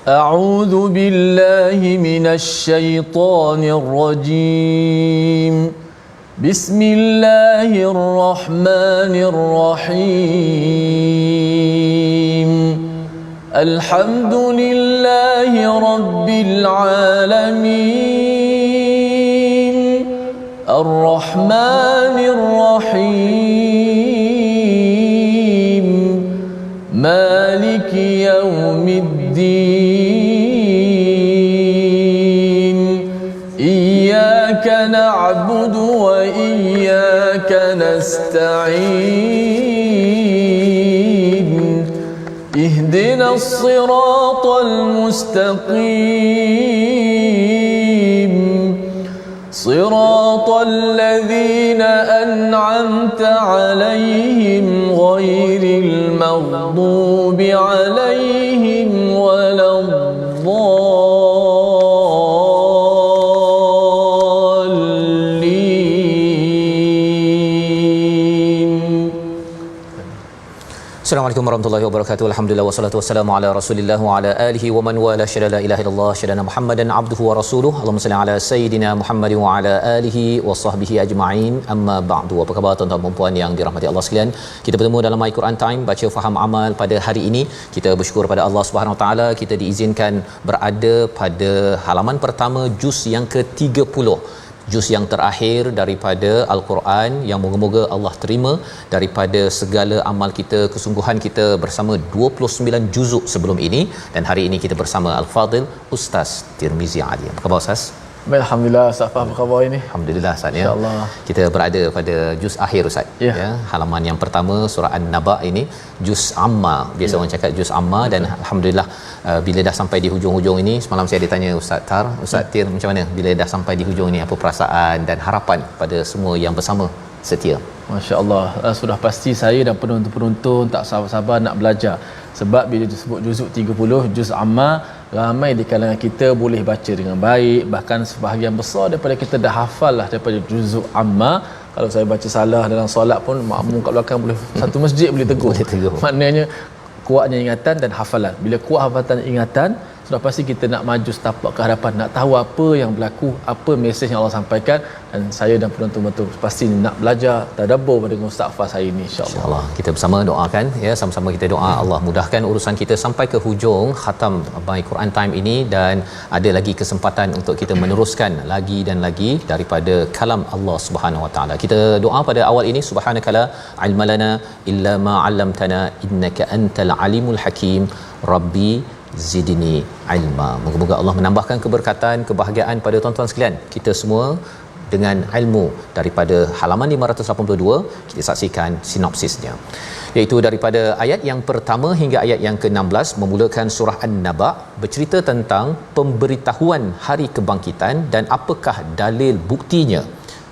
أعوذ بالله من الشيطان الرجيم. بسم الله الرحمن الرحيم. الحمد لله رب العالمين. الرحمن الرحيم. مالك يوم الدين. إياك نعبد وإياك نستعين. اهدنا الصراط المستقيم. صراط الذين أنعمت عليهم غير المغضوب عليهم ولا الضالين. Assalamualaikum warahmatullahi wabarakatuh. Alhamdulillah wassalatu wassalamu ala Rasulillah wa ala alihi wa man wala syada la ilaha illallah syadana Muhammadan abduhu wa rasuluhu. Allahumma salli ala sayidina Muhammad wa ala alihi wa sahbihi ajma'in. Amma ba'du. Apa khabar tuan-tuan dan puan yang dirahmati Allah sekalian? Kita bertemu dalam My Quran Time, baca faham amal pada hari ini. Kita bersyukur pada Allah Subhanahu wa taala, kita diizinkan berada pada halaman pertama juz yang ke-30. Juz yang terakhir daripada Al-Quran yang moga-moga Allah terima daripada segala amal kita, kesungguhan kita bersama 29 juzuk sebelum ini. Dan hari ini kita bersama Al-Fadil Ustaz Tirmizi Ali. Apa khabar Ustaz? Alhamdulillah, Ustaz, apa khabar ini? Alhamdulillah Ustaz, ya. InsyaAllah. Kita berada pada juz akhir Ustaz. Ya. Halaman yang pertama surah An-Naba ini juz amma. Biasa orang cakap juz amma. Dan alhamdulillah bila dah sampai di hujung-hujung ini, semalam saya ditanya Ustaz Tar, Ustaz Tir, macam mana bila dah sampai di hujung ini, apa perasaan dan harapan pada semua yang bersama setia? Masya-Allah, sudah pasti saya dan penonton-penonton tak sabar-sabar nak belajar. Sebab bila disebut juzuk 30 juz amma, ramai di kalangan kita boleh baca dengan baik, bahkan sebahagian besar daripada kita dah hafal lah daripada juzuk amma. Kalau saya baca salah dalam solat pun makmum kat belakang boleh satu masjid boleh tegur. Maknanya kuatnya ingatan dan hafalan. Bila kuat hafalan dan ingatan, sudah pasti kita nak maju setapak ke hadapan, nak tahu apa yang berlaku, apa mesej yang Allah sampaikan. Dan saya dan penonton-penonton pasti nak belajar tadabbur pada Ustaz Fas hari ini, insya-Allah. Kita bersama doakan, ya, sama-sama kita doa Allah mudahkan urusan kita sampai ke hujung khatam My Quran Time ini, dan ada lagi kesempatan untuk kita meneruskan lagi dan lagi daripada kalam Allah Subhanahu Wa Taala. Kita doa pada awal ini, subhanakala ilmalana illa ma 'allamtana innaka antal alimul hakim. Rabbi zidni ilma. Moga-moga Allah menambahkan keberkatan, kebahagiaan pada tuan-tuan sekalian kita semua dengan ilmu. Daripada halaman 582 kita saksikan sinopsisnya, iaitu daripada ayat yang pertama hingga ayat yang ke-16 memulakan surah An-Naba, bercerita tentang pemberitahuan hari kebangkitan dan apakah dalil buktinya.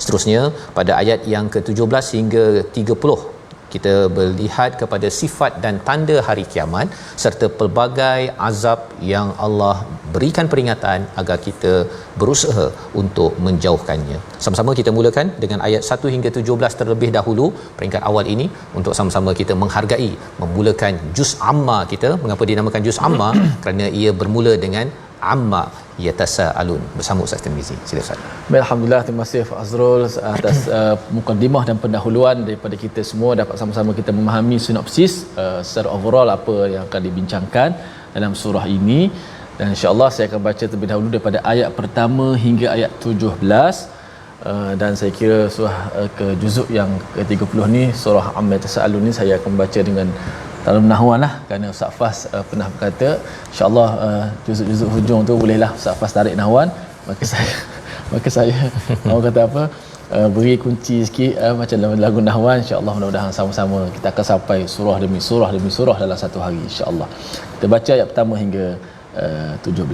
Seterusnya pada ayat yang ke-17 hingga 30 kita melihat kepada sifat dan tanda hari kiamat serta pelbagai azab yang Allah berikan peringatan agar kita berusaha untuk menjauhkannya. Sama-sama kita mulakan dengan ayat 1 hingga 17 terlebih dahulu, peringkat awal ini, untuk sama-sama kita menghargai memulakan juz amma kita. Mengapa dinamakan juz amma? Kerana ia bermula dengan amma yatasaalun. Bersama Ustaz Tirmizi. Sila Ustaz. Alhamdulillah, terima kasih Pak Azrul atas mukadimah dan pendahuluan daripada kita semua, dapat sama-sama kita memahami sinopsis secara overall apa yang akan dibincangkan dalam surah ini. Dan insya-Allah saya akan baca terlebih dahulu daripada ayat pertama hingga ayat 17. Dan saya kira surah ke juzuk yang ke-30 ni, surah Amma Yatasaalun ni, saya akan baca dengan dalam nahwan lah, kerana Ustaz Fas pernah berkata insya-Allah juzuk-juzuk hujung tu bolehlah Ustaz Fas tarik nahwan, maka saya mau kata apa, beri kunci sikit macam dalam lagu nahwan. Insya-Allah mudah-mudahan sama-sama kita akan sampai surah demi surah demi surah dalam satu hari, insya-Allah. Kita baca ayat pertama hingga 17.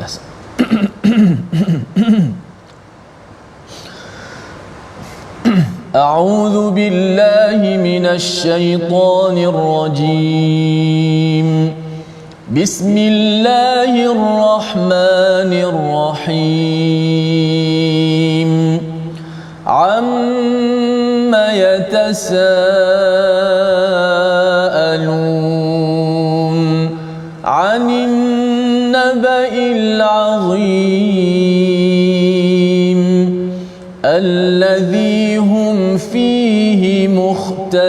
أعوذ بالله من الشيطان الرجيم. بسم الله الرحمن الرحيم. عما يتساءلون عن النبأ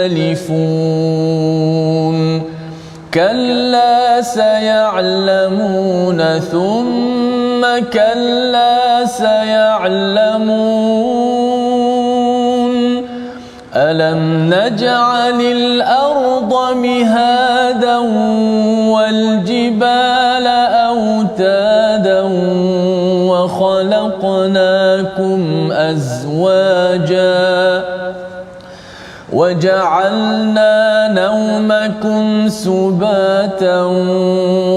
يختلفون كلا سيعلمون ثم كلا سيعلمون ألم نجعل الأرض مهادا والجبال أوتادا وخلقناكم أزواجا وجعلنا نومكم سباتا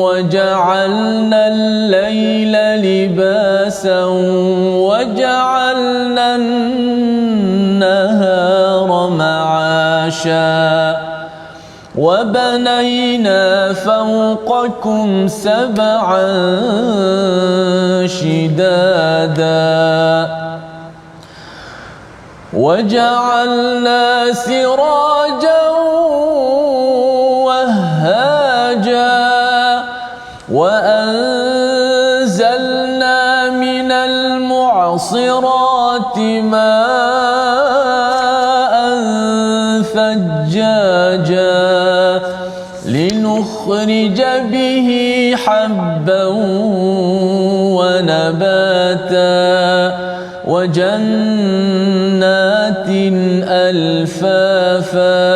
وجعلنا الليل لباسا وجعلنا النهار معاشا وبنينا فوقكم سبعا شدادا وجعلنا سراجا وهاجا وأنزلنا من المعصرات ماء ثجاجا لنخرج به حبا ونباتا وجنات ألفافا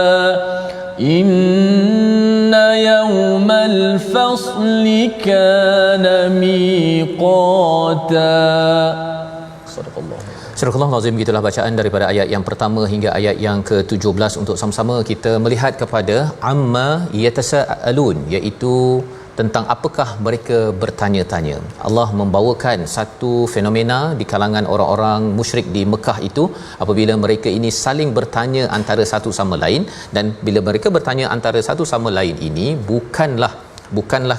إن يوم الفصل كان ميقاتا. صدق الله. Surah Al-Azim, gitulah bacaan daripada ayat yang pertama hingga ayat yang ke-17 untuk sama-sama kita melihat kepada amma yatasaalun, iaitu tentang apakah mereka bertanya-tanya. Allah membawakan satu fenomena di kalangan orang-orang musyrik di Mekah itu apabila mereka ini saling bertanya antara satu sama lain, dan bila mereka bertanya antara satu sama lain ini bukanlah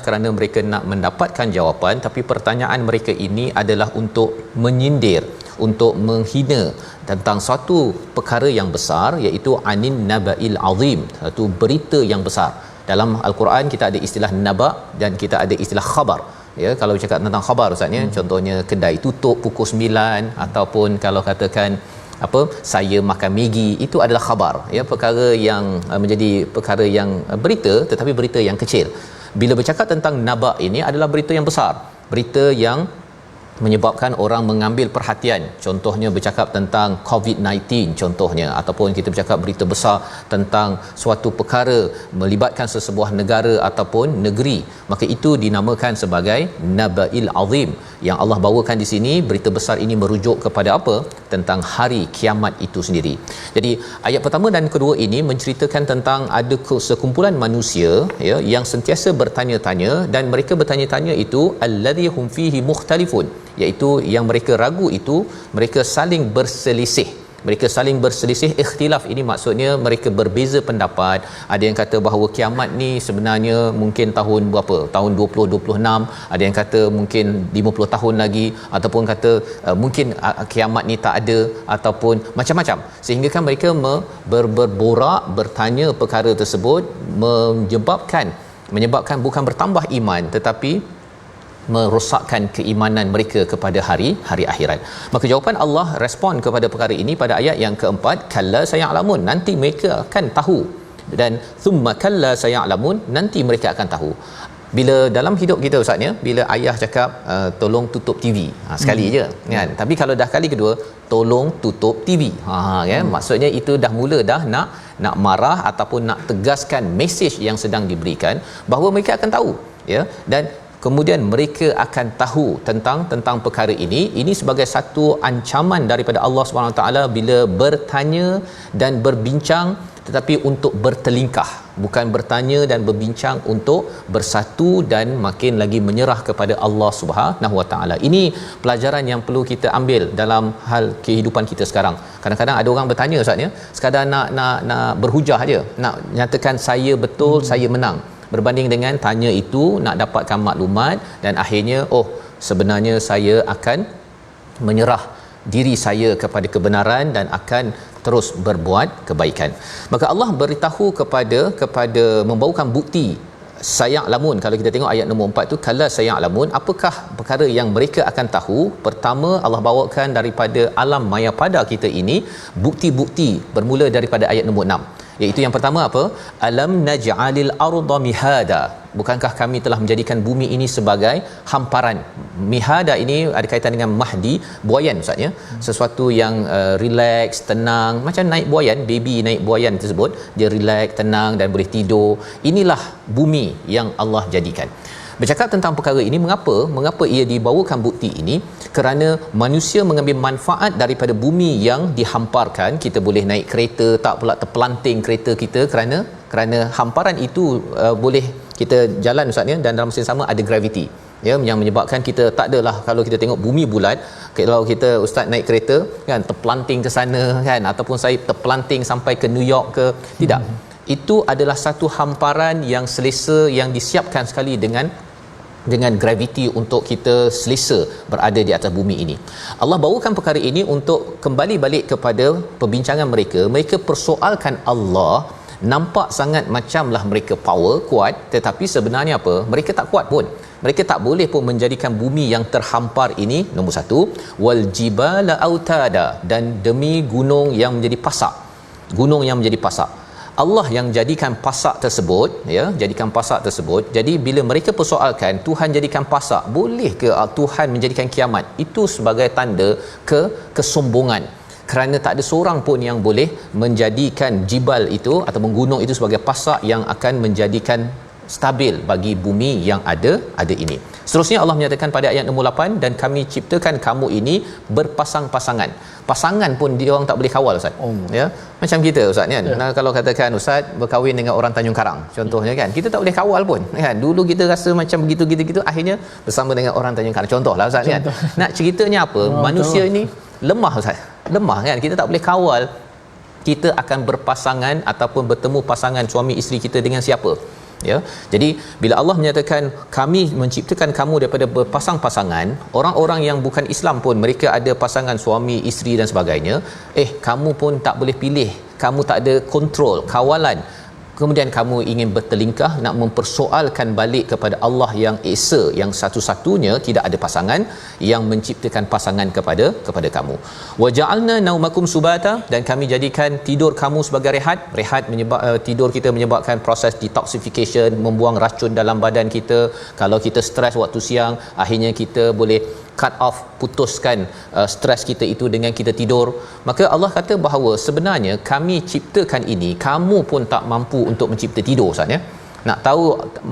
kerana mereka nak mendapatkan jawapan, tapi pertanyaan mereka ini adalah untuk menyindir, untuk menghina tentang suatu perkara yang besar, iaitu anin naba'il azim, satu berita yang besar. Dalam al-Quran kita ada istilah naba dan kita ada istilah khabar. Ya, kalau cakap tentang khabar ustaz ya, contohnya kedai tutup pukul 9, ataupun kalau katakan saya makan Maggi, itu adalah khabar ya, perkara yang menjadi perkara yang berita, tetapi berita yang kecil. Bila bercakap tentang naba ini adalah berita yang besar, berita yang menyebabkan orang mengambil perhatian. Contohnya bercakap tentang COVID-19 contohnya, ataupun kita bercakap berita besar tentang suatu perkara melibatkan sesebuah negara ataupun negeri, maka itu dinamakan sebagai naba'il azim. Yang Allah bawakan di sini, berita besar ini merujuk kepada apa? Tentang hari kiamat itu sendiri. Jadi ayat pertama dan kedua ini menceritakan tentang ada sekumpulan manusia ya yang sentiasa bertanya-tanya, dan mereka bertanya-tanya itu allazi hum fihi mukhtalifun, iaitu yang mereka ragu itu mereka saling berselisih. Ikhtilaf ini maksudnya mereka berbeza pendapat. Ada yang kata bahawa kiamat ni sebenarnya mungkin tahun berapa? Tahun 2026. Ada yang kata mungkin 50 tahun lagi, ataupun kata mungkin kiamat ni tak ada, ataupun macam-macam. Sehingga kan mereka berborak, bertanya perkara tersebut, menyebabkan bukan bertambah iman tetapi merosakkan keimanan mereka kepada hari akhirat. Maka jawapan Allah respon kepada perkara ini pada ayat yang keempat, kalla sayalamun, nanti mereka akan tahu, dan thumma kalla sayalamun, nanti mereka akan tahu. Bila dalam hidup kita ustaz ya, bila ayah cakap tolong tutup TV sekali je kan, tapi kalau dah kali kedua tolong tutup TV kan, maksudnya itu dah mula dah nak marah ataupun nak tegaskan mesej yang sedang diberikan bahawa mereka akan tahu ya, dan kemudian mereka akan tahu tentang perkara ini sebagai satu ancaman daripada Allah SWT bila bertanya dan berbincang, tetapi untuk bertelingkah, bukan bertanya dan berbincang untuk bersatu dan makin lagi menyerah kepada Allah Subhanahu Wa Taala. Ini pelajaran yang perlu kita ambil dalam hal kehidupan kita sekarang. Kadang-kadang ada orang bertanya ustaz ya, sekadar nak berhujah aja, nak nyatakan saya betul, saya menang, berbanding dengan tanya itu nak dapatkan maklumat dan akhirnya sebenarnya saya akan menyerah diri saya kepada kebenaran dan akan terus berbuat kebaikan. Maka Allah beritahu kepada membawakan bukti sayalamun. Kalau kita tengok ayat nombor 4 tu, kala sayalamun, apakah perkara yang mereka akan tahu? Pertama, Allah bawakan daripada alam mayapada kita ini bukti-bukti, bermula daripada ayat nombor 6. iaitu yang pertama apa? Alam naj'alil arda mihada. Bukankah kami telah menjadikan bumi ini sebagai hamparan? Mihada ini ada kaitan dengan mahdi, buaian Ustaz ya. Sesuatu yang relax, tenang, macam naik buaian, baby naik buaian tersebut, dia relax, tenang dan boleh tidur. Inilah bumi yang Allah jadikan. Bercakap tentang perkara ini, mengapa ia dibawakan bukti ini? Kerana manusia mengambil manfaat daripada bumi yang dihamparkan. Kita boleh naik kereta, tak pula terpelanting kereta kita kerana hamparan itu boleh kita jalan Ustaz ya, dan dalam masa yang sama ada graviti ya, yang menyebabkan kita tak adalah, kalau kita tengok bumi bulat, kalau kita Ustaz naik kereta kan terpelanting ke sana kan, ataupun saya terpelanting sampai ke New York ke, tidak. Itu adalah satu hamparan yang selesa, yang disiapkan sekali dengan graviti untuk kita selesa berada di atas bumi ini. Allah bawakan perkara ini untuk kembali balik kepada perbincangan mereka. Mereka persoalkan Allah, nampak sangat macamlah mereka power, kuat, tetapi sebenarnya apa? Mereka tak kuat pun. Mereka tak boleh pun menjadikan bumi yang terhampar ini, nombor satu, wal jibala autada, dan demi gunung yang menjadi pasak. Gunung yang menjadi pasak. Allah yang jadikan pasak tersebut ya, jadikan pasak tersebut. Jadi bila mereka persoalkan Tuhan jadikan pasak, boleh ke Tuhan menjadikan kiamat? Itu sebagai tanda kesombongan. Kerana tak ada seorang pun yang boleh menjadikan jibal itu ataupun gunung itu sebagai pasak yang akan menjadikan stabil bagi bumi yang ada ini. Seterusnya Allah menyatakan pada ayat nombor 8, dan kami ciptakan kamu ini berpasang-pasangan. Pasangan pun dia orang tak boleh kawal Ustaz. Ya. Macam kita Ustaz kan. Nah, kalau katakan Ustaz berkahwin dengan orang Tanjung Karang contohnya kan, kita tak boleh kawal pun kan. Dulu kita rasa macam begitu, akhirnya bersama dengan orang Tanjung Karang contohlah Ustaz kan. Nak ceritanya apa? Manusia ni lemah Ustaz. Lemah kan. Kita tak boleh kawal kita akan berpasangan ataupun bertemu pasangan suami isteri kita dengan siapa. Ya. Jadi bila Allah menyatakan kami menciptakan kamu daripada berpasang-pasangan, orang-orang yang bukan Islam pun mereka ada pasangan suami isteri dan sebagainya, kamu pun tak boleh pilih, kamu tak ada kontrol, kawalan. Kemudian kamu ingin bertelingkah nak mempersoalkan balik kepada Allah yang esa, yang satu-satunya tidak ada pasangan, yang menciptakan pasangan kepada kamu. Wa ja'alna naumakum subata, dan kami jadikan tidur kamu sebagai rehat. Tidur kita menyebabkan proses detoxification, membuang racun dalam badan kita. Kalau kita stres waktu siang, akhirnya kita boleh cut off, putuskan stres kita itu dengan kita tidur. Maka Allah kata bahawa sebenarnya kami ciptakan ini, kamu pun tak mampu untuk mencipta tidur Ustaz ya. Nak tahu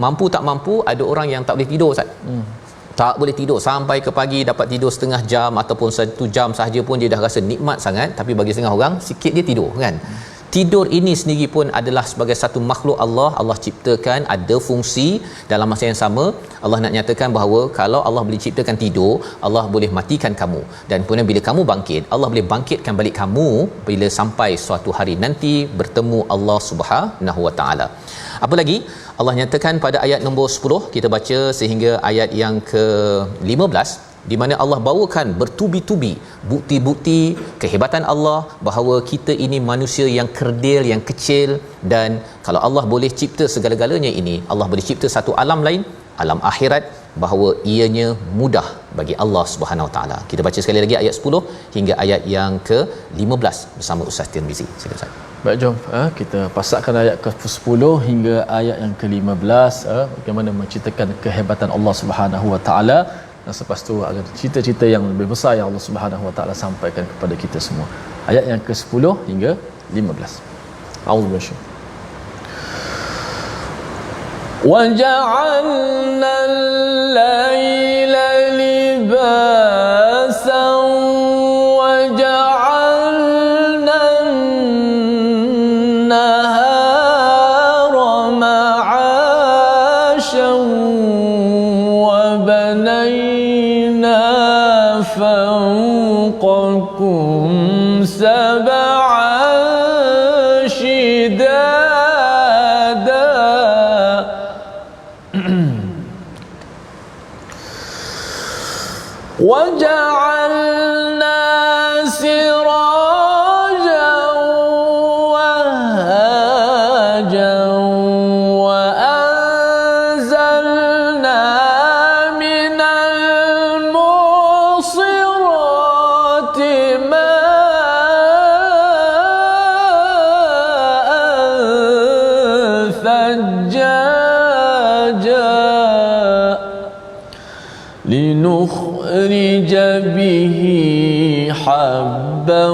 mampu tak mampu, ada orang yang tak boleh tidur Ustaz. Tak boleh tidur sampai ke pagi, dapat tidur setengah jam ataupun 1 jam sahaja pun dia dah rasa nikmat sangat, tapi bagi setengah orang sikit dia tidur kan. Tidur ini sendiri pun adalah sebagai satu makhluk Allah ciptakan, ada fungsi. Dalam masa yang sama Allah nak nyatakan bahawa kalau Allah boleh ciptakan tidur, Allah boleh matikan kamu, dan kemudian bila kamu bangkit, Allah boleh bangkitkan balik kamu bila sampai suatu hari nanti bertemu Allah Subhanahu Wa Taala. Apa lagi? Allah nyatakan pada ayat nombor 10, kita baca sehingga ayat yang ke-15, di mana Allah bawakan bertubi-tubi bukti-bukti kehebatan Allah bahawa kita ini manusia yang kerdil, yang kecil, dan kalau Allah boleh cipta segala-galanya ini, Allah boleh cipta satu alam lain, alam akhirat, bahawa ianya mudah bagi Allah Subhanahu Wa Taala. Kita baca sekali lagi ayat 10 hingga ayat yang ke-15 bersama Ustaz Tirmizi. Silakan Ustaz. Baik, jom kita pasakkan ayat ke-10 hingga ayat yang ke-15, bagaimana menceritakan kehebatan Allah Subhanahu Wa Taala, dan selepas tu akan cerita-cerita yang lebih besar yang Allah Subhanahu Wa Taala sampaikan kepada kita semua. Ayat yang ke-10 hingga 15. A'udzubillahi وَجَعَلْنَا اللَّيْلَ لِبَاسًا وَجَعَلْنَا النَّهَارَ مَعَاشًا وَبَنَيْنَا فَوْقَكُمْ سَبْعًا شِدَادًا وَجَعَلْنَا سِرَاجًا وَهَّاجًا وَأَنزَلْنَا مِنَ الْمُعْصِرَاتِ مَاءً ثجاجا لنخرج به حبا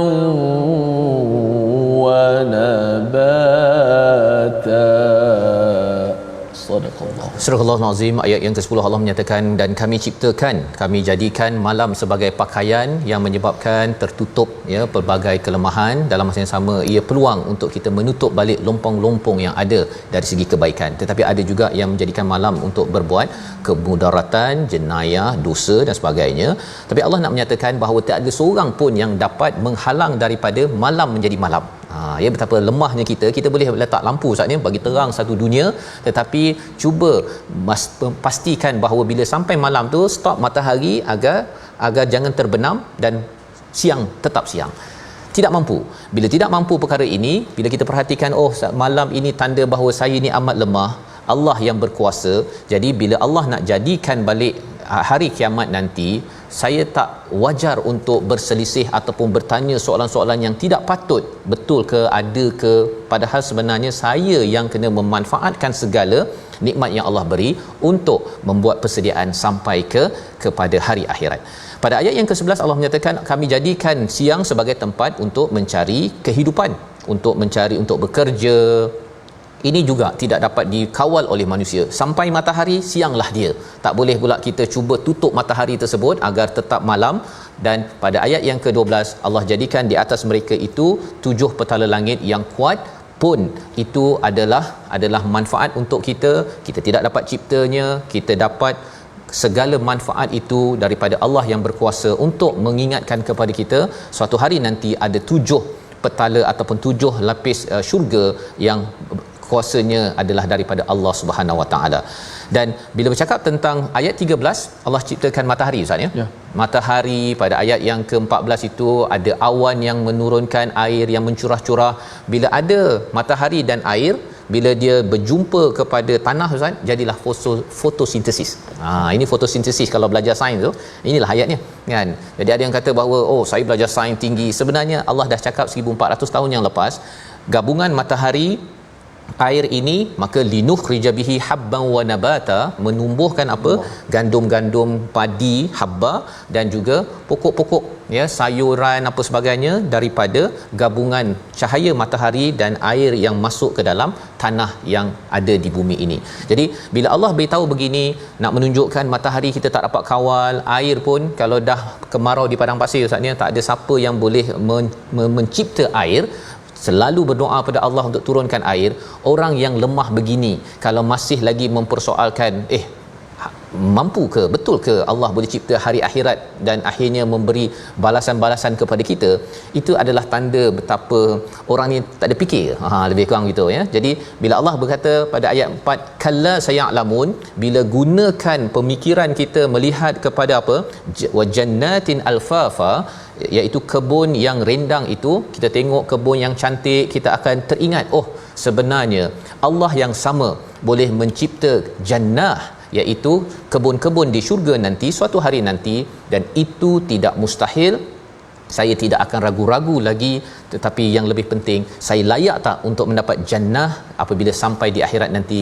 ونباتا. صدق الله. Surah Al-Azim ayat yang ke-10 Allah menyatakan, dan kami ciptakan, kami jadikan malam sebagai pakaian yang menyebabkan tertutup ya pelbagai kelemahan, dalam masa yang sama ia peluang untuk kita menutup balik lompong-lompong yang ada dari segi kebaikan. Tetapi ada juga yang menjadikan malam untuk berbuat kemudaratan, jenayah, dosa dan sebagainya. Tapi Allah nak menyatakan bahawa tak ada seorang pun yang dapat menghalang daripada malam menjadi malam. Ya, betapa lemahnya kita boleh letak lampu saat ni bagi terang satu dunia, tetapi cuba pastikan bahawa bila sampai malam tu stop matahari agar jangan terbenam dan siang tetap siang. Tidak mampu. Bila tidak mampu perkara ini, bila kita perhatikan malam ini tanda bahawa saya ni amat lemah, Allah yang berkuasa. Jadi bila Allah nak jadikan balik hari kiamat nanti, saya tak wajar untuk berselisih ataupun bertanya soalan-soalan yang tidak patut. Betul ke, ada ke? Padahal sebenarnya saya yang kena memanfaatkan segala nikmat yang Allah beri untuk membuat persediaan sampai kepada hari akhirat. Pada ayat yang ke-11 Allah menyatakan, kami jadikan siang sebagai tempat untuk mencari kehidupan, untuk mencari, untuk bekerja. Ini juga tidak dapat dikawal oleh manusia. Sampai matahari, sianglah dia. Tak boleh pula kita cuba tutup matahari tersebut agar tetap malam. Dan pada ayat yang ke-12 Allah jadikan di atas mereka itu 7 petala langit yang kuat pun itu adalah manfaat untuk kita. Kita tidak dapat ciptanya, kita dapat segala manfaat itu daripada Allah yang berkuasa untuk mengingatkan kepada kita suatu hari nanti ada 7 petala ataupun 7 lapis syurga yang kuasanya adalah daripada Allah Subhanahu Wa Taala. Dan bila bercakap tentang ayat 13 Allah ciptakan matahari Ustaz ya. Matahari pada ayat yang ke-14 itu ada awan yang menurunkan air yang mencurah-curah. Bila ada matahari dan air, bila dia berjumpa kepada tanah Ustaz, jadilah fotosintesis. Ini fotosintesis kalau belajar sains tu. Inilah ayatnya kan. Jadi ada yang kata bahawa saya belajar sains tinggi. Sebenarnya Allah dah cakap 1400 tahun yang lepas, gabungan matahari air ini, maka linukhrija bihi habban wa nabata, menumbuhkan apa? Gandum-gandum padi, habba, dan juga pokok-pokok ya, sayuran apa sebagainya daripada gabungan cahaya matahari dan air yang masuk ke dalam tanah yang ada di bumi ini. Jadi bila Allah beritahu begini, nak menunjukkan matahari kita tak dapat kawal, air pun kalau dah kemarau di padang pasir Ustaz ni, tak ada siapa yang boleh mencipta air. Selalu berdoa pada Allah untuk turunkan air. Orang yang lemah begini kalau masih lagi mempersoalkan mampu ke, betul ke Allah boleh cipta hari akhirat dan akhirnya memberi balasan-balasan kepada kita, itu adalah tanda betapa orang ni tak ada fikir. Lebih kurang gitu ya. Jadi bila Allah berkata pada ayat 4 kalla sayalamun, bila gunakan pemikiran kita melihat kepada apa, wa jannatin alfafa, iaitu kebun yang rendang itu, kita tengok kebun yang cantik, kita akan teringat sebenarnya Allah yang sama boleh mencipta jannah, iaitu kebun-kebun di syurga nanti suatu hari nanti, dan itu tidak mustahil. Saya tidak akan ragu-ragu lagi, tetapi yang lebih penting, saya layak tak untuk mendapat jannah apabila sampai di akhirat nanti?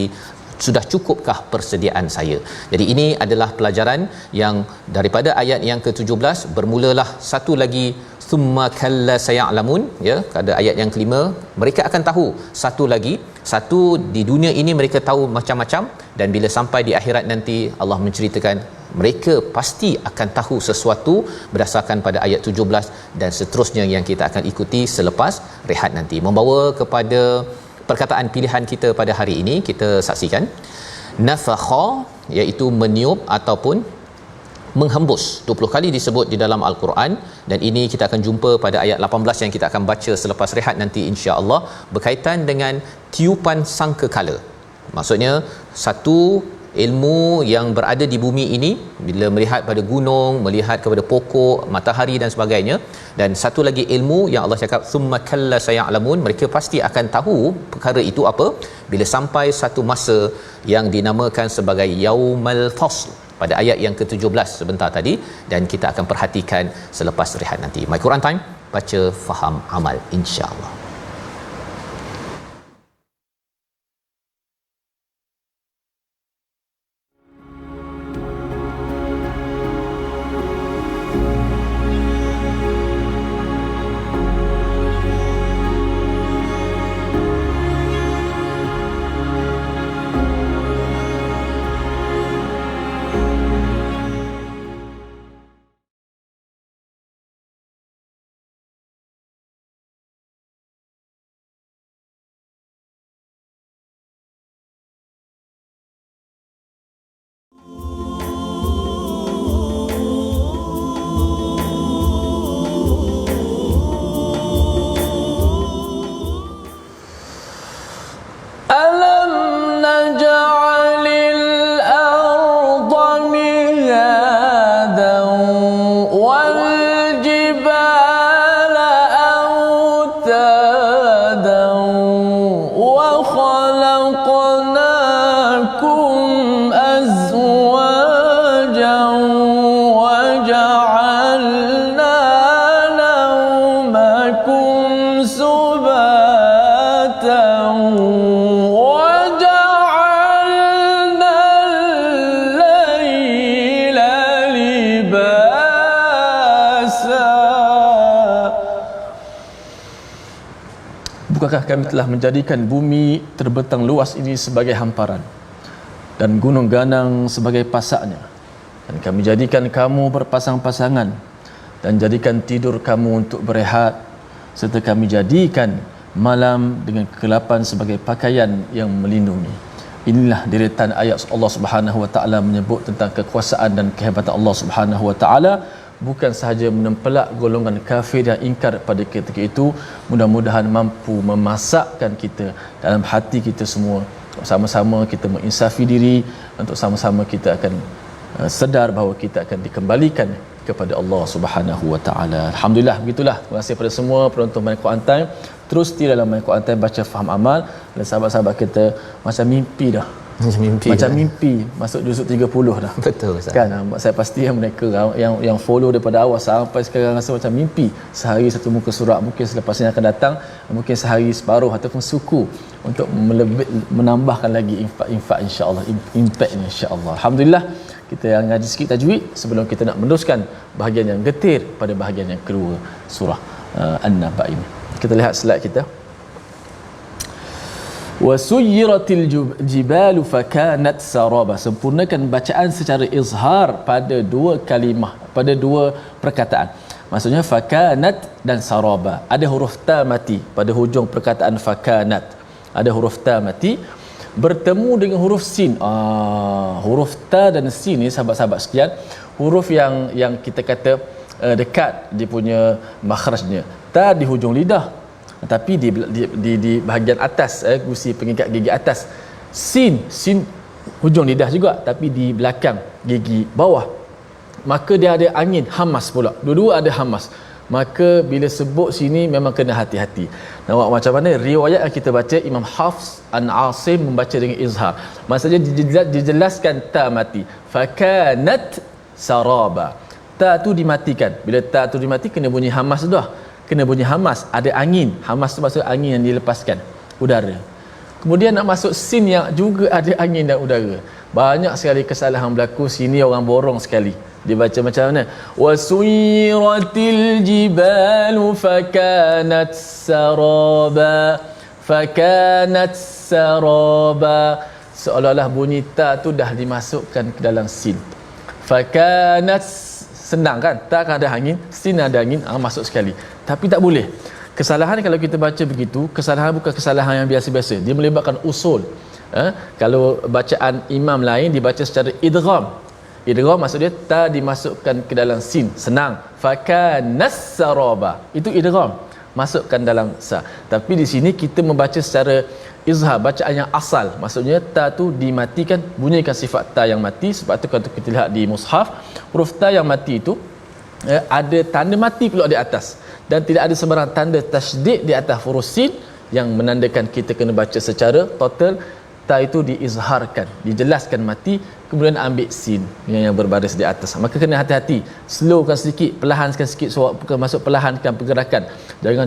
Sudah cukupkah persediaan saya? Jadi ini adalah pelajaran yang daripada ayat yang ke-17 bermulalah satu lagi summa kalla sayalamun ya, pada ayat yang kelima mereka akan tahu satu di dunia ini mereka tahu macam-macam, dan bila sampai di akhirat nanti Allah menceritakan mereka pasti akan tahu sesuatu berdasarkan pada ayat 17 dan seterusnya yang kita akan ikuti selepas rehat nanti. Membawa kepada perkataan pilihan kita pada hari ini, kita saksikan nafakha, iaitu meniup ataupun menghembus. 20 kali disebut di dalam Al-Quran, dan ini kita akan jumpa pada ayat 18 yang kita akan baca selepas rehat nanti insya-Allah, berkaitan dengan tiupan sangkakala. Maksudnya satu ilmu yang berada di bumi ini, bila melihat pada gunung, melihat kepada pokok, matahari dan sebagainya, dan satu lagi ilmu yang Allah cakap summa kalla sayalamun, mereka pasti akan tahu perkara itu apa bila sampai satu masa yang dinamakan sebagai yaumal fasl pada ayat yang ke-17 sebentar tadi, dan kita akan perhatikan selepas rehat nanti. My Quran Time, baca, faham, amal, insya-Allah. Sungguhkah kami telah menjadikan bumi terbentang luas ini sebagai hamparan dan gunung ganang sebagai pasaknya, dan kami jadikan kamu berpasang-pasangan dan jadikan tidur kamu untuk berehat, serta kami jadikan malam dengan kegelapan sebagai pakaian yang melindungi. Inilah deretan ayat Allah Subhanahu wa taala menyebut tentang kekuasaan dan kehebatan Allah Subhanahu wa taala, bukan sahaja menempelak golongan kafir yang ingkar pada ketika itu. Mudah-mudahan mampu memasakkan kita dalam hati kita semua, sama-sama kita menginsafi diri, untuk sama-sama kita akan sedar bahawa kita akan dikembalikan kepada Allah Subhanahu wa taala. Alhamdulillah, begitulah. Terima kasih kepada semua penonton My Quran Time. Terus di dalam My Quran Time baca faham amal, dan sahabat-sahabat kita macam mimpi dah. Macam mimpi masuk juzuk 30 dah. Betul Ustaz. Kan saya pasti yang mereka yang follow daripada awal sampai sekarang rasa macam mimpi. Sehari satu muka surat, mungkin selepas ini akan datang mungkin sehari separuh ataupun suku, untuk menambahkan lagi infak insya-Allah, impact insya-Allah. Alhamdulillah, kita yang ngaji sikit tajwid sebelum kita nak meneruskan bahagian yang getir pada bahagian yang kedua surah An-Naba ini. Kita lihat slide kita. Wasuyiratil jibalu fakanat saraba. Sempurnakan bacaan secara izhar pada dua kalimah, pada dua perkataan. Maksudnya fakanat dan saraba. Ada huruf ta mati pada hujung perkataan fakanat. Ada huruf ta mati bertemu dengan huruf sin. Huruf ta dan sin ni sahabat-sahabat sekalian, huruf yang kita kata dekat dia punya makhrajnya. Ta di hujung lidah, tapi di bahagian atas, gusi pengikat gigi atas. Sin hujung lidah juga, tapi di belakang gigi bawah. Maka dia ada angin hamas pula. Dua-dua ada hamas. Maka bila sebut sini memang kena hati-hati. Nampak macam mana riwayat yang kita baca, Imam Hafs an Asim membaca dengan izhar. Maksudnya dijelaskan ta mati. Fakanat saraba. Ta tu dimatikan. Bila ta tu dimati kena bunyi hamas dah. Kena bunyi hamas, ada angin. Hamas tu maksud angin yang dilepaskan, udara. Kemudian nak masuk sin yang juga ada angin dan udara. Banyak sekali kesalahan berlaku sini, orang borong sekali. Dia baca macam mana? Wasuyiratil jibalu fakanat saraba. Fakanat saraba. Seolah-olah bunyi ta tu dah dimasukkan ke dalam sin. Fakanat, senang kan? Ta kan ada angin, sin ada angin, masuk sekali. Tapi tak boleh. Kesalahan kalau kita baca begitu, kesalahan bukan kesalahan yang biasa-biasa. Dia melibatkan usul. Kalau bacaan imam lain dibaca secara idgham. Idgham maksud dia ta dimasukkan ke dalam sin, senang. Fakanas saraba. Itu idgham, masukkan dalam sa. Tapi di sini kita membaca secara izhar, bacaan yang asal. Maksudnya ta tu dimatikan, bunyikan sifat ta yang mati. Sebab tu kalau kita lihat di mushaf, huruf ta yang mati itu ada tanda mati pula di atas, dan tidak ada sebarang tanda tasydid di atas huruf sin yang menandakan kita kena baca secara total. Ta itu diizharkan, dijelaskan mati, kemudian ambil sin yang berbaris di atas. Maka kena hati-hati, slowkan sedikit, perlahankan sikit, masuk perlahankan pergerakan. Jangan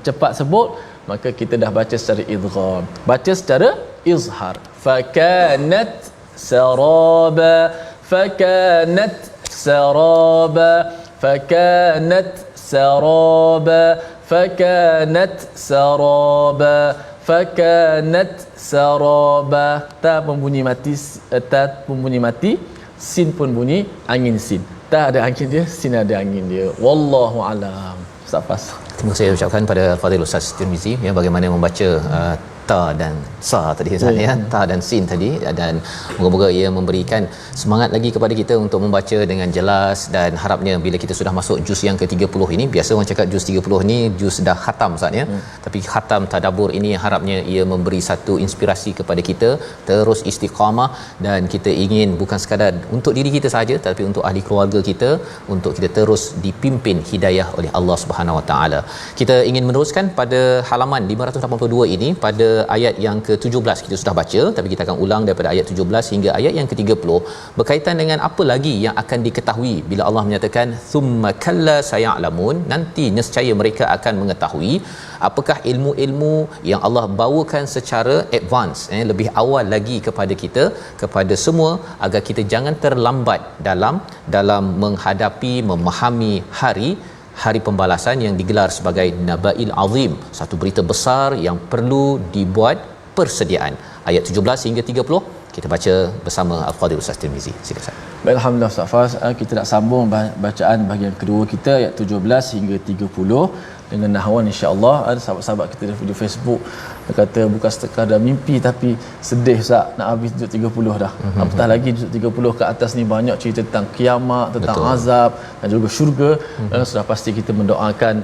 cepat sebut, maka kita dah baca secara idgham. Baca secara izhar. Fakanat saraba, fakanat saraba, fakanat saraba, fakanat saraba, fakanat saraba. Ta pun bunyi mati, ta pun bunyi mati, sin pun bunyi angin sin. Ta ada angin dia, sin ada angin dia. Wallahu alam. Safas. Terima kasih ucapkan pada Fadil Ustaz Tirmizi yang bagaimana membaca ta dan sa tadi Ustaz ya, ta dan sin tadi, dan moga-moga ia memberikan semangat lagi kepada kita untuk membaca dengan jelas. Dan harapnya bila kita sudah masuk juz yang ke-30 ini, biasa orang cakap juz 30 ni juz dah khatam Ustaz ya, tapi khatam tadabbur ini harapnya ia memberi satu inspirasi kepada kita terus istiqamah, dan kita ingin bukan sekadar untuk diri kita saja, tapi untuk ahli keluarga kita, untuk kita terus dipimpin hidayah oleh Allah Subhanahu Wa Taala. Kita ingin meneruskan pada halaman 582 ini, pada ayat yang ke-17 kita sudah baca, tapi kita akan ulang daripada ayat 17 hingga ayat yang ke-30, berkaitan dengan apa lagi yang akan diketahui bila Allah menyatakan thumma kalla sayalamun, nanti nescaya mereka akan mengetahui. Apakah ilmu-ilmu yang Allah bawakan secara advance, lebih awal lagi kepada kita, kepada semua, agar kita jangan terlambat dalam menghadapi, memahami hari hari pembalasan yang digelar sebagai Naba'il Azim, satu berita besar yang perlu dibuat persediaan. Ayat 17 hingga 30 kita baca bersama Al-Fadhil Ustaz Tirmizi. Silakan Ustaz. Baik, alhamdulillah Ustaz Faz, kita nak sambung bacaan bahagian kedua kita ayat 17 hingga 30 dengan nahwan insya-Allah. Ada sahabat-sahabat kita di Facebook dia kata bukan sekadar mimpi tapi sedih Ustaz, nak habis juz 30 dah. Apatah lagi juz 30 ke atas ni banyak cerita tentang kiamat, tentang azab dan juga syurga. Sudah pasti kita mendoakan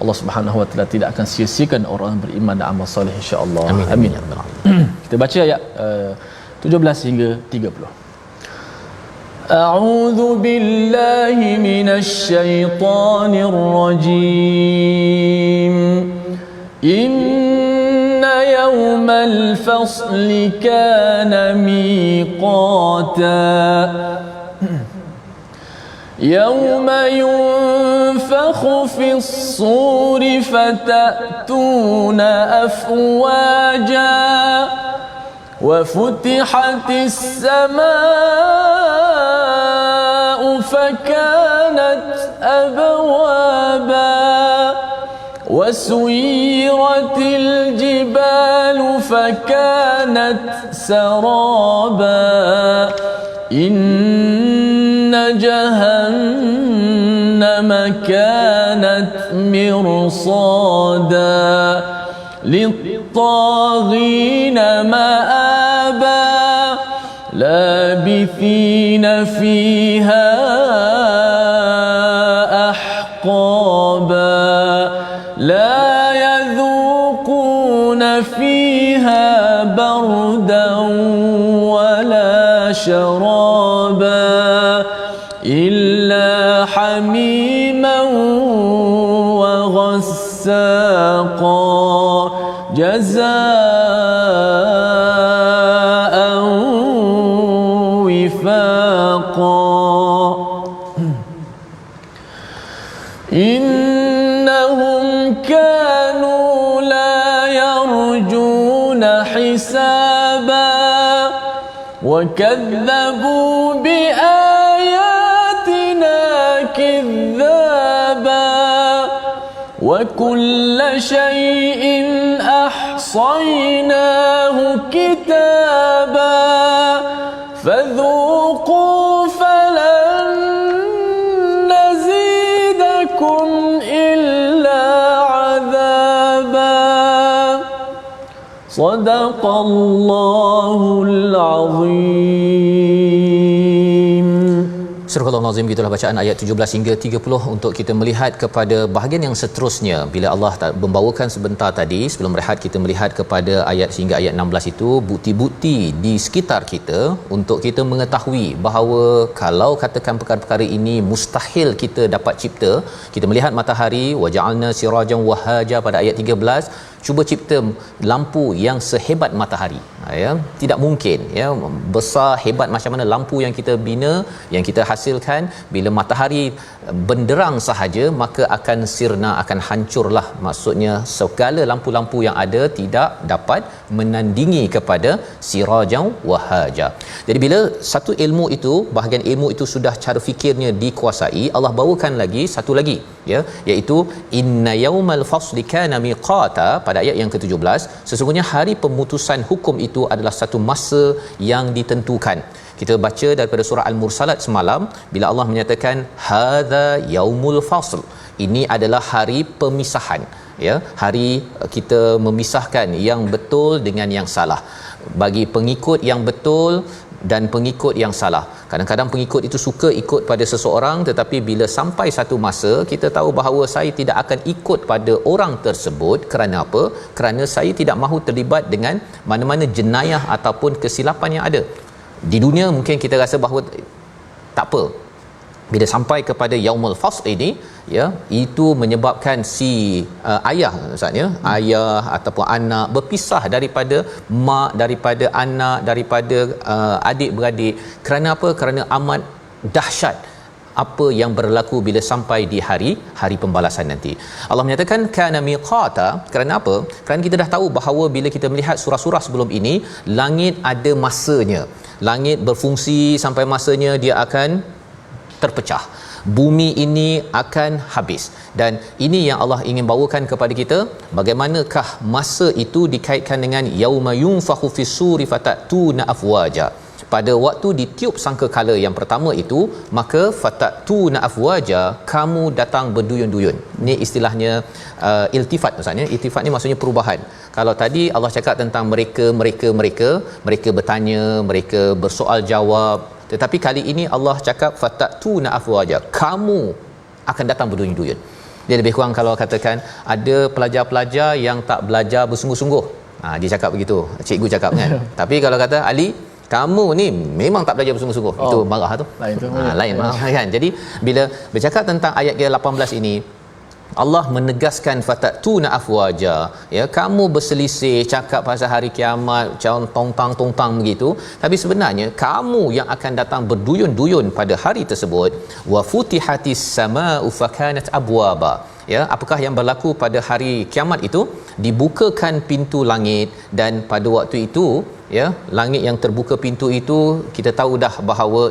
Allah Subhanahu Wa Taala tidak akan sia-siakan orang beriman dan amal soleh insya-Allah. Amin. Kita baca ayat 17 hingga 30. أعوذ بالله من الشيطان الرجيم إن يوم الفصل كان ميقاتا يوم ينفخ في الصور فتأتون أفواجا وفتحت السماء فكانت أبوابا وسيرت الجبال فكانت سرابا إن جهنم كانت مرصادا للطاغين مآبا لابثين فيها أحقابا لا يذوقون فيها بردا ولا شرابا إلا حميما وغساقا جزاء وفاقا إنهم كانوا لا يرجون حسابا وكذبوا بآياتنا كذابا وكل شيء أحصيناه كتابا فذوقوا فلن نزيدكم إلا عذابا صدق الله العظيم. Surah Al-Nazim, gitulah bacaan ayat 17 hingga 30 untuk kita melihat kepada bahagian yang seterusnya. Bila Allah membawakan sebentar tadi sebelum rehat, kita melihat kepada ayat hingga ayat 16 itu bukti-bukti di sekitar kita untuk kita mengetahui bahawa kalau katakan perkara-perkara ini mustahil kita dapat cipta. Kita melihat matahari, waja'alna sirajan wahaja pada ayat 13, cuba cipta lampu yang sehebat matahari, ya, tidak mungkin, ya, besar hebat macam mana lampu yang kita bina, yang kita hasilkan, bila matahari benderang sahaja maka akan sirna, akan hancurlah. Maksudnya segala lampu-lampu yang ada tidak dapat menandingi kepada sirajan wahaja. Jadi bila satu ilmu itu, bahagian ilmu itu sudah cara fikirnya dikuasai, Allah bawakan lagi satu lagi, ya, iaitu inna yaumal fasli kana miqata pada ayat yang ke-17. Sesungguhnya hari pemutusan hukum itu adalah satu masa yang ditentukan. Kita baca daripada surah Al-Mursalat semalam bila Allah menyatakan hadza yaumul fasl, ini adalah hari pemisahan, ya, hari kita memisahkan yang betul dengan yang salah, bagi pengikut yang betul dan pengikut yang salah. Kadang-kadang pengikut itu suka ikut pada seseorang, tetapi bila sampai satu masa kita tahu bahawa saya tidak akan ikut pada orang tersebut. Kerana apa? Kerana saya tidak mahu terlibat dengan mana-mana jenayah ataupun kesilapan yang ada. Di dunia mungkin kita rasa bahawa tak apa. Bila sampai kepada yaumul fasl ini, ya, itu menyebabkan si ayah, maksudnya ayah ataupun anak berpisah daripada mak, daripada anak, daripada adik-beradik. Kerana apa? Kerana amat dahsyat apa yang berlaku bila sampai di hari pembalasan nanti. Allah menyatakan kana miqata. Kerana apa? Kerana kita dah tahu bahawa bila kita melihat surah-surah sebelum ini, langit ada masanya. Langit berfungsi sampai masanya dia akan terpecah. bumi ini akan habis. Dan ini yang Allah ingin bawakan kepada kita, bagaimanakah masa itu dikaitkan dengan yauma yunfakhu fis-suri fatatuna afwaja. Pada waktu ditiup sangkakala yang pertama itu, maka fatatuna afwaja, kamu datang berduyun-duyun. Ini istilahnya iltifat maksudnya. Iltifat ni maksudnya perubahan. Kalau tadi Allah cakap tentang mereka bertanya, mereka bersoal jawab, tetapi kali ini Allah cakap fatatuna afwaja, kamu akan datang berduyun-duyun. Dia lebih kurang kalau katakan ada pelajar-pelajar yang tak belajar bersungguh-sungguh. Dia cakap begitu, cikgu cakap kan. Tapi kalau kata Ali, kamu ni memang tak belajar bersungguh-sungguh, itu marah tu. Lain marah kan. Jadi bila bercakap tentang ayat ke-18 ini, Allah menegaskan fatatuna afwaja, ya, kamu berselisih cakap pasal hari kiamat, tongtang begitu, tapi sebenarnya kamu yang akan datang berduyun-duyun pada hari tersebut. Wa futihatis samaa'u fakanat abwaba, ya, apakah yang berlaku pada hari kiamat itu? Dibukakan pintu langit, dan pada waktu itu, ya, langit yang terbuka pintu itu, kita tahu dah bahawa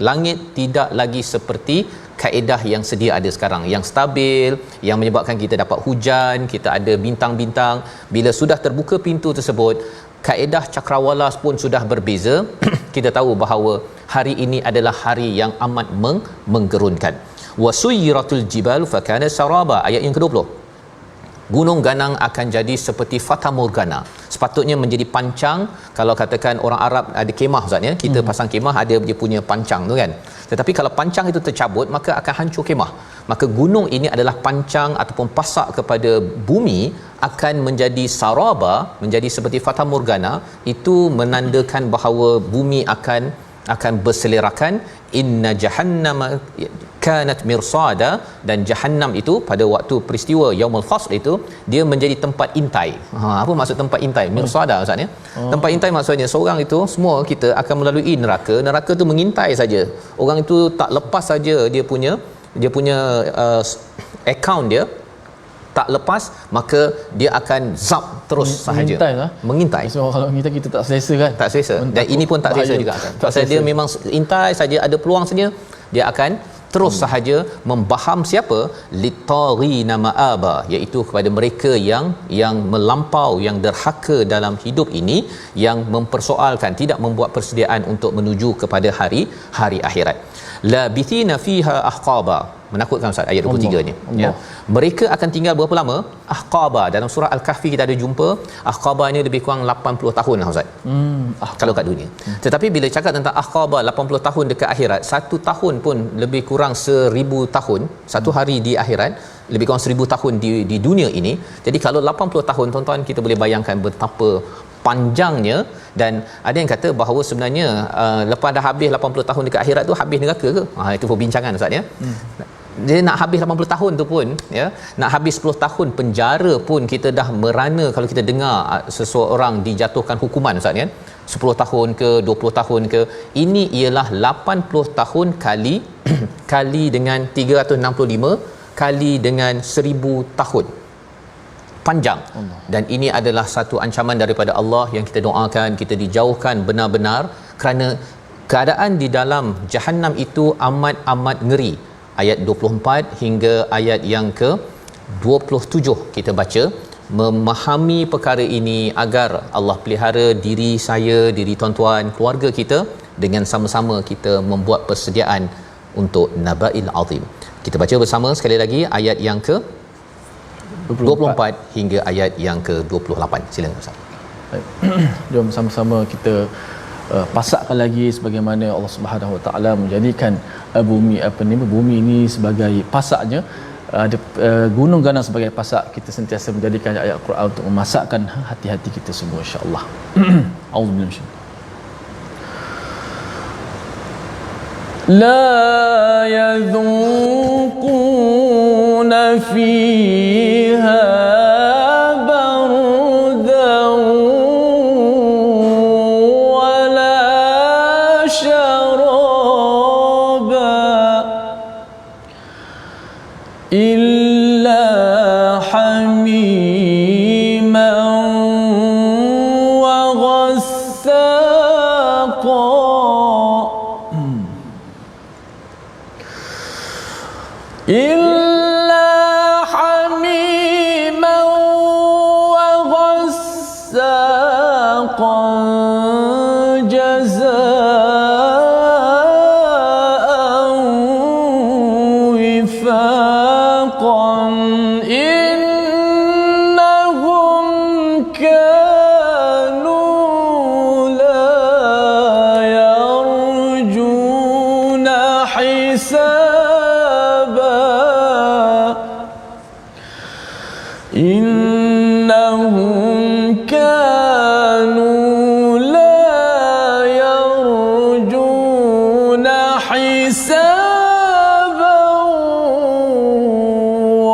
langit tidak lagi seperti kaedah yang sedia ada sekarang, yang stabil, yang menyebabkan kita dapat hujan, kita ada bintang-bintang. Bila sudah terbuka pintu tersebut, kaedah cakrawala pun sudah berbeza. Kita tahu bahawa hari ini adalah hari yang amat menggerunkan. Wasuyiratul jibalu fakana saraba, ayat yang ke-20. Gunung ganang akan jadi seperti fata morgana, sepatutnya menjadi pancang. Kalau katakan orang Arab ada kemah Ustaz, ya, kita pasang kemah ada dia punya pancang tu kan. Tetapi kalau pancang itu tercabut, maka akan hancur kemah. Maka gunung ini adalah pancang ataupun pasak kepada bumi, akan menjadi saraba, menjadi seperti fata morgana. Itu menandakan bahawa bumi akan berselerakan. Inna jahannama kanat mirsada, dan jahannam itu pada waktu peristiwa yaumul fasl itu dia menjadi tempat intai. Apa maksud tempat intai? Mirsada Ustaz, ya. Tempat intai maksudnya seorang itu, semua kita akan melalui neraka tu mengintai saja. Orang itu tak lepas saja dia punya akaun dia tak lepas, maka dia akan zap terus sahaja mengintai. So, kalau kita tak selesa kan, tak selesa. Dan ini pun tak selesa juga kan. Pasal dia memang intai saja, ada peluang saja dia akan terus sahaja membaham siapa? Litarina ma'aba, iaitu kepada mereka yang melampau, yang derhaka dalam hidup ini, yang mempersoalkan, tidak membuat persediaan untuk menuju kepada hari akhirat. Labithina fiha ahqaba, menakutkan Ustaz, ayat 23 ni, ya. Mereka akan tinggal berapa lama? Ahqaba, dalam surah Al-Kahfi kita ada jumpa ahqaba ni lebih kurang 80 tahun lah Ustaz. Kalau kat dunia. Tetapi bila cakap tentang ahqaba 80 tahun dekat akhirat, 1 tahun pun lebih kurang 1000 tahun. Satu hari di akhirat lebih kurang 1000 tahun di dunia ini. Jadi kalau 80 tahun, tuan-tuan, kita boleh bayangkan betapa panjangnya. Dan ada yang kata bahawa sebenarnya lepas dah habis 80 tahun dekat akhirat tu, habis neraka ke? Itu perbincangan Ustaz, ya. Dia nak habis 80 tahun tu pun, ya, nak habis 10 tahun penjara pun kita dah merana kalau kita dengar seseorang dijatuhkan hukuman Ustaz, ya. 10 tahun ke 20 tahun ke. Ini ialah 80 tahun kali dengan 365 kali dengan 1000 tahun. Panjang. Dan ini adalah satu ancaman daripada Allah yang kita doakan kita dijauhkan benar-benar, kerana keadaan di dalam Jahannam itu amat ngeri. Ayat 24 hingga ayat yang ke 27 kita baca, memahami perkara ini agar Allah pelihara diri saya, diri tuan-tuan, keluarga kita, dengan sama-sama kita membuat persediaan untuk Naba'il Azim. Kita baca bersama sekali lagi ayat yang ke 24 hingga ayat yang ke-28. Silakan Ustaz. Jom sama-sama kita pasakkan lagi sebagaimana Allah Subhanahu Wa Taala menjadikan bumi ini sebagai pasaknya, ada gunung ganang sebagai pasak. Kita sentiasa menjadikan ayat Al-Quran untuk memasakkan hati-hati kita semua, insya-Allah. Auzubillahi لا يذوقون فيها بردا ولا شرابا إلا حميما وغساقا إلا حميما وغساقا جزاء وفاقا إنهم كانوا لا يرجون حسابا إنهم كانوا لا يرجون حسابا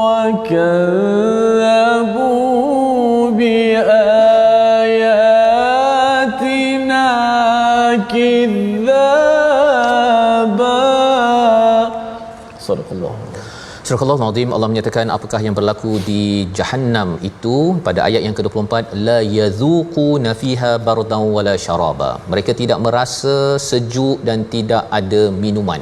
وكذبوا بآياتنا كذابا صدق الله. Surah Al-Azim, Allah menyatakan apakah yang berlaku di Jahannam itu pada ayat yang ke-24, la yazuquna fiha bardan wala syaraba. Mereka tidak merasa sejuk dan tidak ada minuman.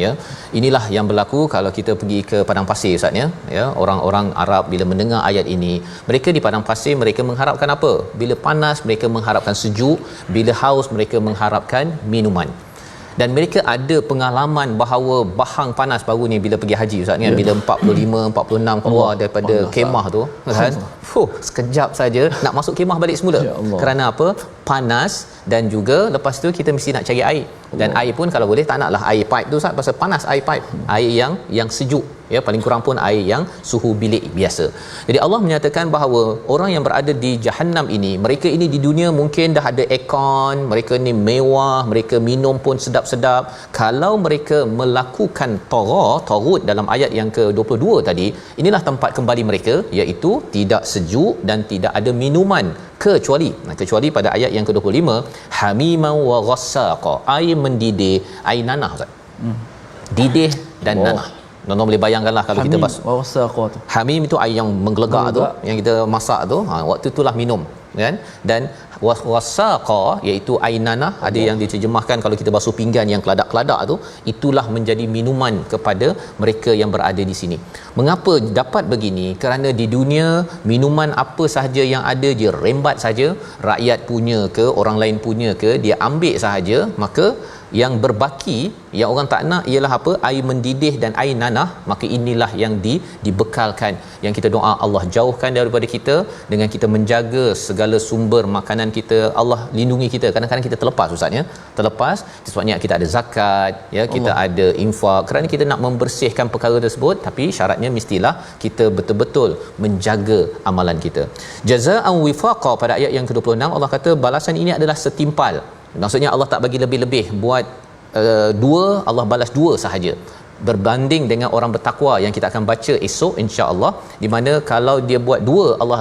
Ya, inilah yang berlaku kalau kita pergi ke padang pasir Ustaz ya. Orang-orang Arab bila mendengar ayat ini, mereka di padang pasir mereka mengharapkan apa? Bila panas mereka mengharapkan sejuk, bila haus mereka mengharapkan minuman. Dan mereka ada pengalaman bahawa bahang panas baru ni bila pergi haji Ustaz kan, bila 45 46 keluar daripada kemah tu kan, sekejap saja nak masuk kemah balik semula. Kerana apa? Panas, dan juga lepas tu kita mesti nak cari air, dan air pun kalau boleh tak naklah air pipe tu Ustaz, pasal panas air pipe, air yang sejuk ya, paling kurang pun air yang suhu bilik biasa. Jadi Allah menyatakan bahawa orang yang berada di Jahannam ini, mereka ini di dunia mungkin dah ada aircon, mereka ni mewah, mereka minum pun sedap-sedap. Kalau mereka melakukan taghut dalam ayat yang ke-22 tadi, inilah tempat kembali mereka, iaitu tidak sejuk dan tidak ada minuman, kecuali pada ayat yang ke-25, hamiman wa ghassaqa, air mendidih, air nanah Ustaz. Didih dan nanah. Nona boleh bayangkanlah kalau kita wasaqa tu. Hamim itu air yang menggelegak tu, yang kita masak tu, waktu itulah minum kan. Dan wasaqa iaitu air nanah, ada yang diterjemahkan kalau kita basuh pinggan yang keladak-keladak tu, itulah menjadi minuman kepada mereka yang berada di sini. Mengapa dapat begini? Kerana di dunia minuman apa sahaja yang ada dia rembat saja, rakyat punya ke orang lain punya ke, dia ambil sahaja, maka yang berbaki yang orang tak nak ialah apa? Air mendidih dan air nanah. Maka inilah yang dibekalkan, yang kita doa Allah jauhkan daripada kita dengan kita menjaga segala sumber makanan kita. Allah lindungi kita. Kadang-kadang kita terlepas Ustaz ya. Terlepas, sebabnya kita ada zakat ya, kita ada infak kerana kita nak membersihkan perkara tersebut, tapi syaratnya mestilah kita betul-betul menjaga amalan kita. Jazaa'an wifaqa pada ayat yang ke-26, Allah kata balasan ini adalah setimpal. Maksudnya Allah tak bagi lebih-lebih, buat dua, Allah balas dua sahaja, berbanding dengan orang bertakwa yang kita akan baca esok insya-Allah, di mana kalau dia buat dua, Allah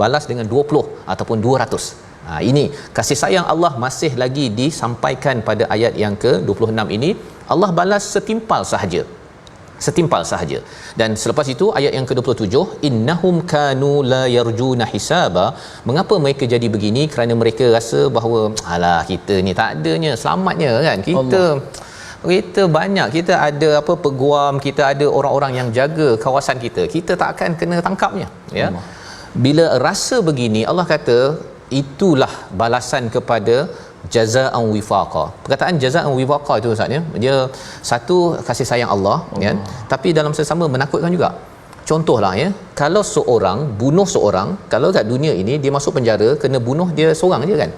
balas dengan 20 ataupun 200. Ini kasih sayang Allah masih lagi disampaikan pada ayat yang ke-26 ini. Allah balas setimpal sahaja. Dan selepas itu ayat yang ke-27, innahum kanu la yarjuna hisaba. Mengapa mereka jadi begini? Kerana mereka rasa bahawa alah, kita ni tak adanya selamatnya kan, kita banyak, kita ada apa peguam, kita ada orang-orang yang jaga kawasan kita tak akan kena tangkapnya ya. Bila rasa begini, Allah kata itulah balasan kepada jazaa'an wifaqa. Perkataan jazaa'an wifaqa itu Ustaz ya, dia satu kasih sayang Allah kan, tapi dalam sesama menakutkan juga. Contohlah ya, kalau seorang bunuh seorang, kalau kat dunia ini dia masuk penjara kena bunuh dia seorang je kan.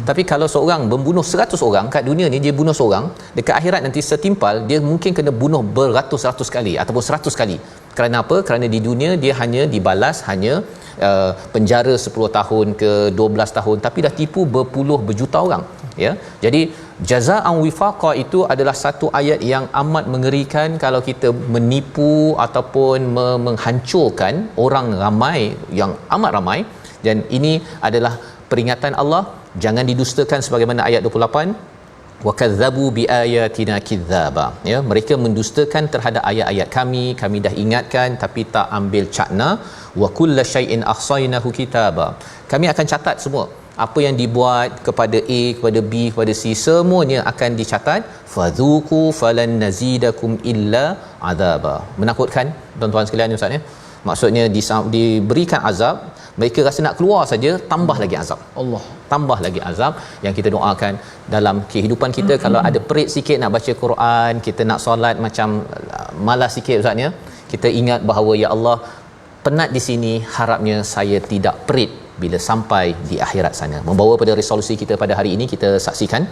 Tapi kalau seorang membunuh 100 orang, kat dunia ni dia bunuh seorang, dekat akhirat nanti setimpal dia mungkin kena bunuh beratus-ratus kali ataupun 100 kali. Kerana apa? Kerana di dunia dia hanya dibalas penjara 10 tahun ke 12 tahun, tapi dah tipu berjuta orang ya. Jadi jazaa'an wifaqa itu adalah satu ayat yang amat mengerikan kalau kita menipu ataupun menghancurkan orang ramai, yang amat ramai. Dan ini adalah peringatan Allah, jangan didustakan sebagaimana ayat 28, wa kadzabu biayatina kidzaba ya, mereka mendustakan terhadap ayat-ayat kami dah ingatkan tapi tak ambil cakna. Wa kullasyai'in ahsaynahu kitaba, kami akan catat semua apa yang dibuat kepada A, kepada B, kepada C, semuanya akan dicatat. Fadhuku falan nazidakum illa azaba. Menakutkan tuan-tuan sekalian ustaz ya. Maksudnya diberikan azab, mereka rasa nak keluar saja, tambah lagi azab. Allah, tambah lagi azab. Yang kita doakan dalam kehidupan kita, kalau ada perit sikit nak baca Quran, kita nak solat macam malas sikit ustaz ya, kita ingat bahawa ya Allah, penat di sini, harapnya saya tidak perit bila sampai di akhirat sana. Membawa pada resolusi kita pada hari ini, kita saksikan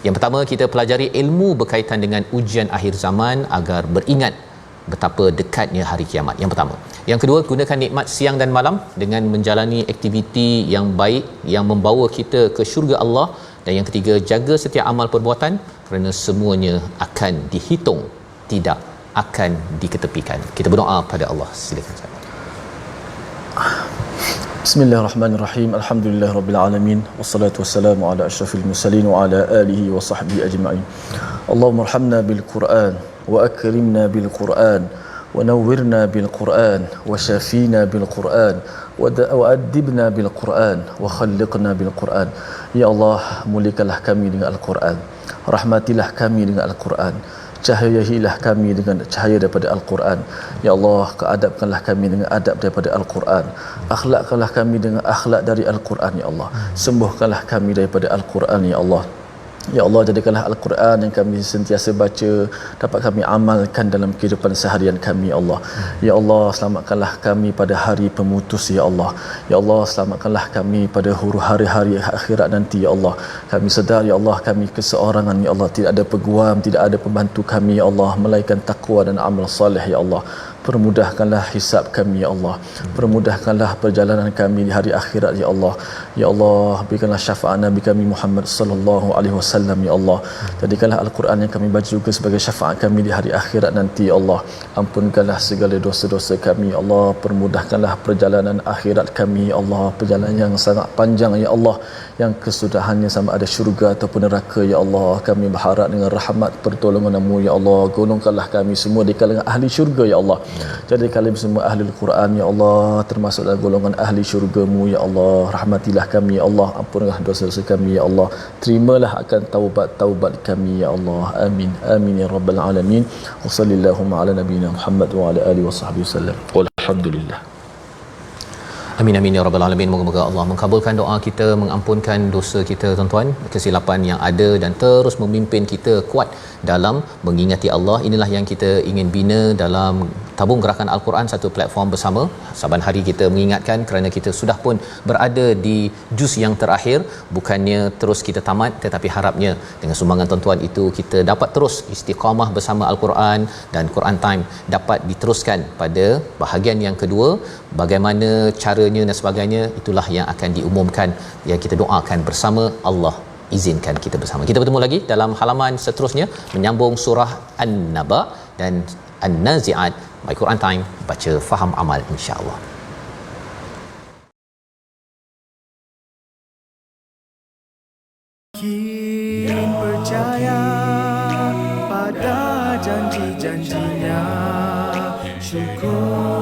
yang pertama, kita pelajari ilmu berkaitan dengan ujian akhir zaman agar beringat betapa dekatnya hari kiamat. Yang pertama. Yang kedua, gunakan nikmat siang dan malam dengan menjalani aktiviti yang baik yang membawa kita ke syurga Allah. Dan yang ketiga, jaga setiap amal perbuatan kerana semuanya akan dihitung, tidak akan diketepikan. Kita berdoa pada Allah. Silakan saya. Bismillahirrahmanirrahim. Alhamdulillahirabbil alamin. Wassalatu wassalamu ala asyrafil mursalin wa ala alihi wa sahbihi ajma'in. Allahumma arhamna bil Qur'an wa akrimna bil Qur'an wa nawwirna bil Qur'an wa shafina bil Qur'an wa adibna bil Qur'an wa khalliqna bil Qur'an. Ya Allah, muliakanlah kami dengan Al-Quran. Rahmatilah kami dengan Al-Quran. Cahayahilah kami dengan cahaya daripada Al-Quran. Ya Allah, keadabkanlah kami dengan adab daripada Al-Quran. Akhlakkanlah kami dengan akhlak dari Al-Quran, ya Allah. Sembuhkanlah kami daripada Al-Quran, ya Allah. Ya Allah, jadikanlah Al-Quran yang kami sentiasa baca dapat kami amalkan dalam kehidupan seharian kami, ya Allah. Ya Allah, selamatkanlah kami pada hari pemutus, ya Allah. Ya Allah, selamatkanlah kami pada huru hari-hari akhirat nanti, ya Allah. Kami sedar, ya Allah, kami keseorangan, ya Allah. Tidak ada peguam, tidak ada pembantu kami, ya Allah, melainkan takwa dan amal soleh, ya Allah. Permudahkanlah hisab kami, ya Allah. Permudahkanlah perjalanan kami di hari akhirat, ya Allah. Ya Allah, berikanlah syafaat Nabi kami Muhammad sallallahu alaihi wasallam, ya Allah. Jadikanlah Al-Quran yang kami baca juga sebagai syafaat kami di hari akhirat nanti, ya Allah. Ampunkanlah segala dosa-dosa kami, ya Allah. Permudahkanlah perjalanan akhirat kami, ya Allah. Perjalanan yang sangat panjang, ya Allah, yang kesudahannya sama ada syurga ataupun neraka, ya Allah. Kami berharap dengan rahmat pertolongan-Mu, ya Allah. Golongkanlah kami semua di kalangan ahli syurga, ya Allah. Jadi kalian semua ahli Al-Quran, ya Allah, termasuk dalam golongan ahli syurga-Mu, ya Allah. Rahmatilah kami, ya Allah. Ampunlah dosa-dosa kami, ya Allah. Terimalah akan taubat kami, ya Allah. Amin. Amin ya rabbal alamin. Wa sallallahu ala nabiyyina Muhammad wa ala alihi wasahbihi wasallam. Walhamdulillah. Amin amin ya rabbal alamin. Moga-moga Allah mengabulkan doa kita, mengampunkan dosa kita tuan-tuan, kesilapan yang ada, dan terus memimpin kita kuat dalam mengingati Allah. Inilah yang kita ingin bina dalam Tabung Gerakan Al-Quran, satu platform bersama. Saban hari kita mengingatkan kerana kita sudah pun berada di juz yang terakhir, bukannya terus kita tamat, tetapi harapnya dengan sumbangan tuan-tuan itu kita dapat terus istiqamah bersama Al-Quran, dan Quran Time dapat diteruskan pada bahagian yang kedua. Bagaimana caranya dan sebagainya, itulah yang akan diumumkan, yang kita doakan bersama. Allah izinkan kita bersama. Kita bertemu lagi dalam halaman seterusnya, menyambung surah An-Naba dan An-Nazi'at. By Quran Time, baca, faham, amal, insya-Allah. Makin percaya pada janji-janjinya, syukur